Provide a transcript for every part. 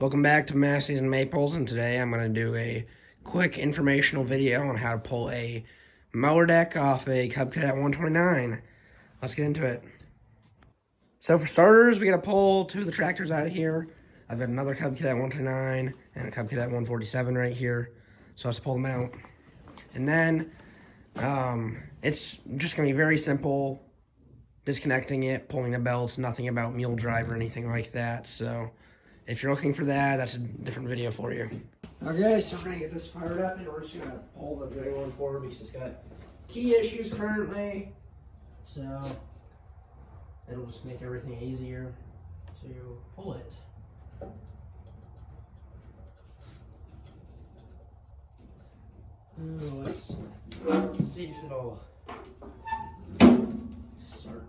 Welcome back to Massies and Maples, and today I'm going to do a quick informational video on how to pull a mower deck off a Cub Cadet 129. Let's get into it. So for starters, we got to pull two of the tractors out of here. I've got another Cub Cadet 129 and a Cub Cadet 147 right here, so let's pull them out. And then it's just going to be very simple, disconnecting it, pulling the belts, nothing about mule drive or anything like that. So if you're looking for that, that's a different video for you. Okay, so we're going to get this fired up, and we're just going to pull the gray one forward because it's got key issues currently. So it'll just make everything easier to pull it. Let's see if it'll start.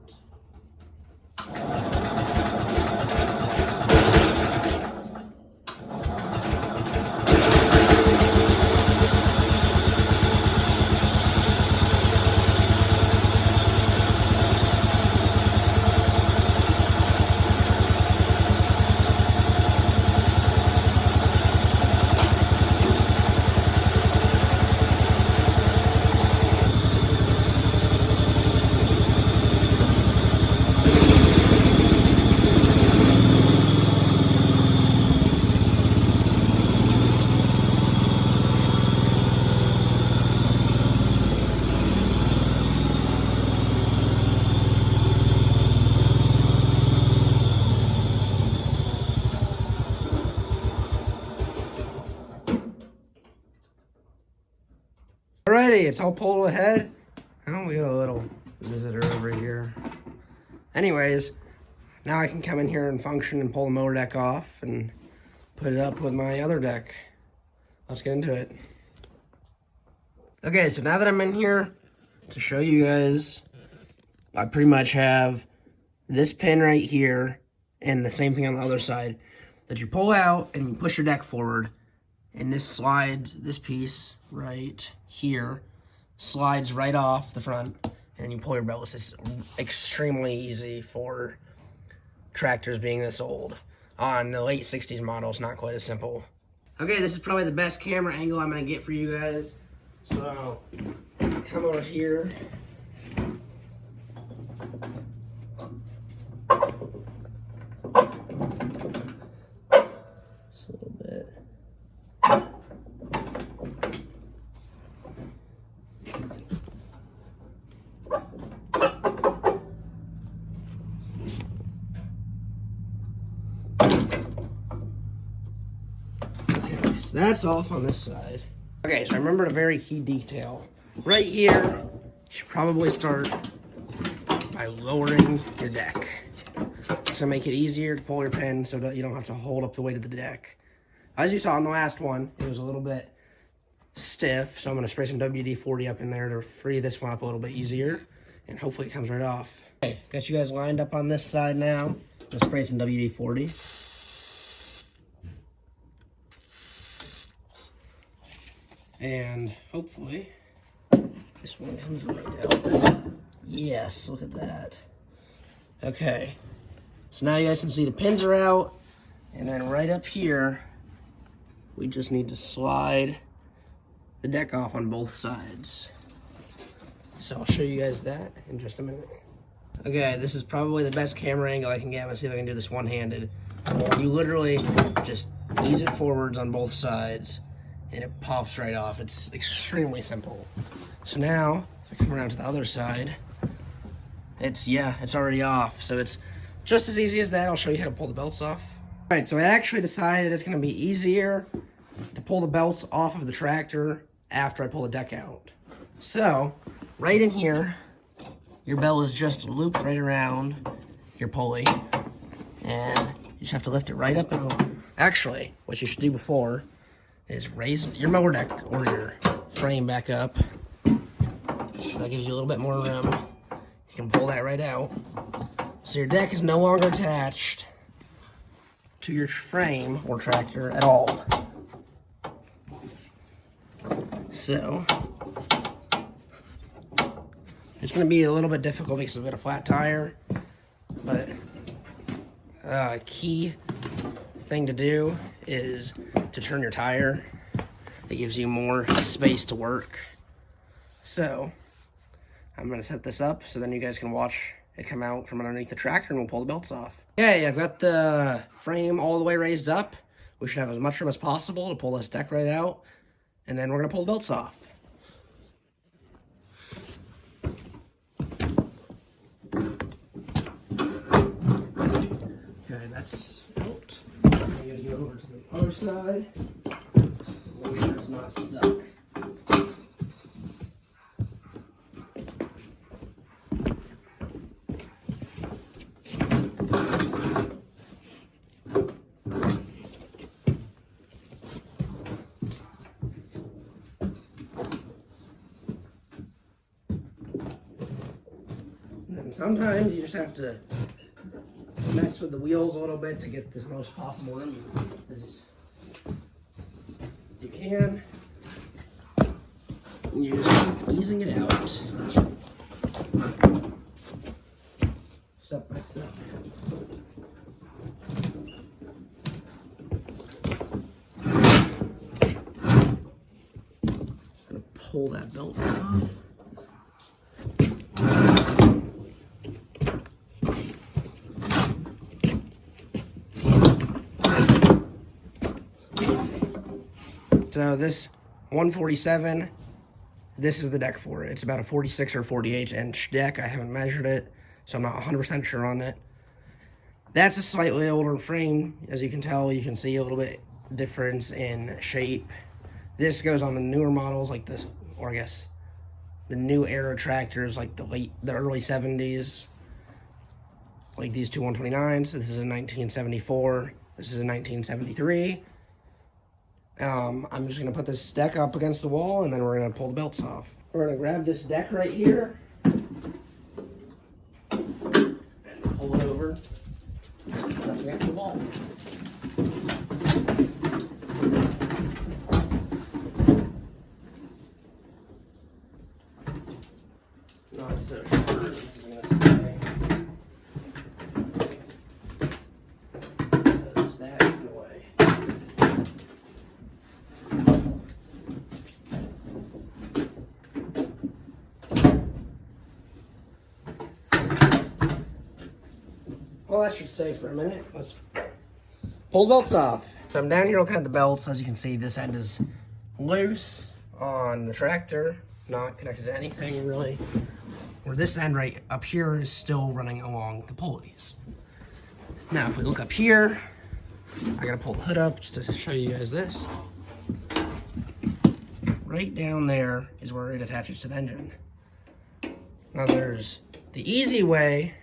Alrighty, it's all pulled ahead. Oh, we got a little visitor over here. Anyways, now I can come in here and function and pull the mower deck off and put it up with my other deck. Let's get into it. Okay, so now that I'm in here to show you guys, I pretty much have this pin right here and the same thing on the other side that you pull out and you push your deck forward. And this slides, this piece right here, slides right off the front, and you pull your belts. It's extremely easy for tractors being this old. On the late 60s model, it's not quite as simple. Okay, this is probably the best camera angle I'm going to get for you guys. So, come over here. Just a little bit. So that's off on this side. Okay, so I remembered a very key detail. Right here, you should probably start by lowering your deck. It's gonna make it easier to pull your pin so that you don't have to hold up the weight of the deck. As you saw on the last one, it was a little bit stiff, so I'm gonna spray some WD-40 up in there to free this one up a little bit easier, and hopefully it comes right off. Okay, got you guys lined up on this side now. Let's spray some WD-40. And hopefully this one comes right out. Yes, look at that. Okay, so now you guys can see the pins are out, and then right up here we just need to slide the deck off on both sides. So I'll show you guys that in just a minute. Okay, this is probably the best camera angle I can get. Let's see if I can do this one-handed. You literally just ease it forwards on both sides, and it pops right off. It's extremely simple. So now, if I come around to the other side, it's already off. So it's just as easy as that. I'll show you how to pull the belts off. All right, so I actually decided it's gonna be easier to pull the belts off of the tractor after I pull the deck out. So, right in here, your belt is just looped right around your pulley, and you just have to lift it right up and over. Actually, what you should do before is raise your mower deck or your frame back up. So that gives you a little bit more room. You can pull that right out. So your deck is no longer attached to your frame or tractor at all. So it's going to be a little bit difficult because we've got a flat tire, but key thing to do is to turn your tire. It gives you more space to work. So I'm gonna set this up so then you guys can watch it come out from underneath the tractor and we'll pull the belts off. Okay, I've got the frame all the way raised up. We should have as much room as possible to pull this deck right out. And then we're gonna pull the belts off. Okay, that's out. I'm gonna go over to the other side. Make sure it's not stuck. Sometimes you just have to mess with the wheels a little bit to get the most possible room as you can. And you just keep easing it out. Step by step. I'm gonna pull that belt off. So this 147, this is the deck for it. It's about a 46 or 48 inch deck. I haven't measured it, so I'm not 100% sure on it. That's a slightly older frame. As you can tell, you can see a little bit difference in shape. This goes on the newer models like this, or I guess the new era tractors like the early 70s. Like these two 129s. This is a 1974. This is a 1973. I'm just going to put this deck up against the wall and then we're going to pull the belts off. We're going to grab this deck right here and pull it over up against the wall. Not so sure this is going to stay. Because that is in the way. Well, that should stay for a minute. Let's pull the belts off. So I'm down here looking at the belts. As you can see, this end is loose on the tractor, not connected to anything really. Where this end right up here is still running along the pulleys. Now, if we look up here, I gotta pull the hood up just to show you guys this. Right down there is where it attaches to the engine. Now there's the easy way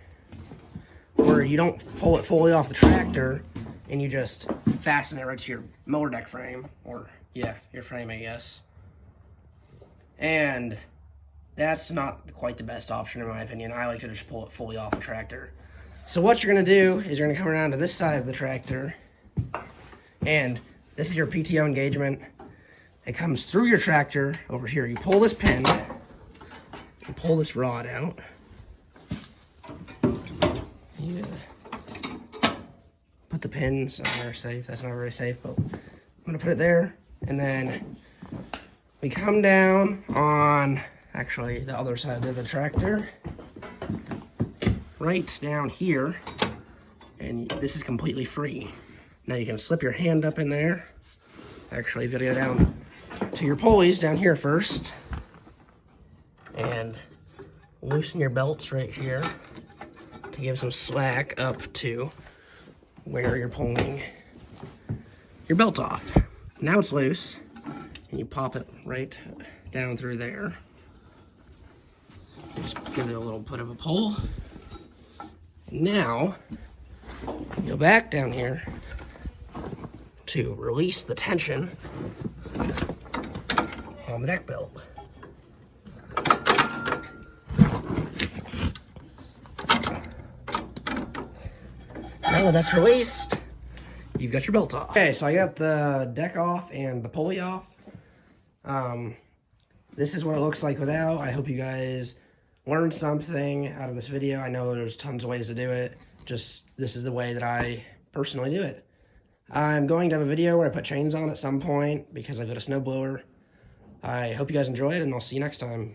where you don't pull it fully off the tractor and you just fasten it right to your mower deck frame, or yeah, your frame, I guess. And that's not quite the best option in my opinion. I like to just pull it fully off the tractor. So what you're gonna do is you're gonna come around to this side of the tractor, and this is your PTO engagement. It comes through your tractor over here. You pull this pin and pull this rod out. Yeah. Put the pins somewhere safe. That's not very safe, but I'm gonna put it there. And then we come down on actually the other side of the tractor, right down here, and this is completely free. Now you can slip your hand up in there. Actually, if you go down to your pulleys down here first, and loosen your belts right here to give some slack up to where you're pulling your belt off. Now it's loose, and you pop it right down through there. Just give it a little bit of a pull. Now, go back down here to release the tension on the deck belt. Now that that's released, you've got your belt off. Okay, so I got the deck off and the pulley off. This is what it looks like without. I hope you guys learned something out of this video. I know there's tons of ways to do it. Just, this is the way that I personally do it. I'm going to have a video where I put chains on at some point because I've got a snowblower. I hope you guys enjoy it, and I'll see you next time.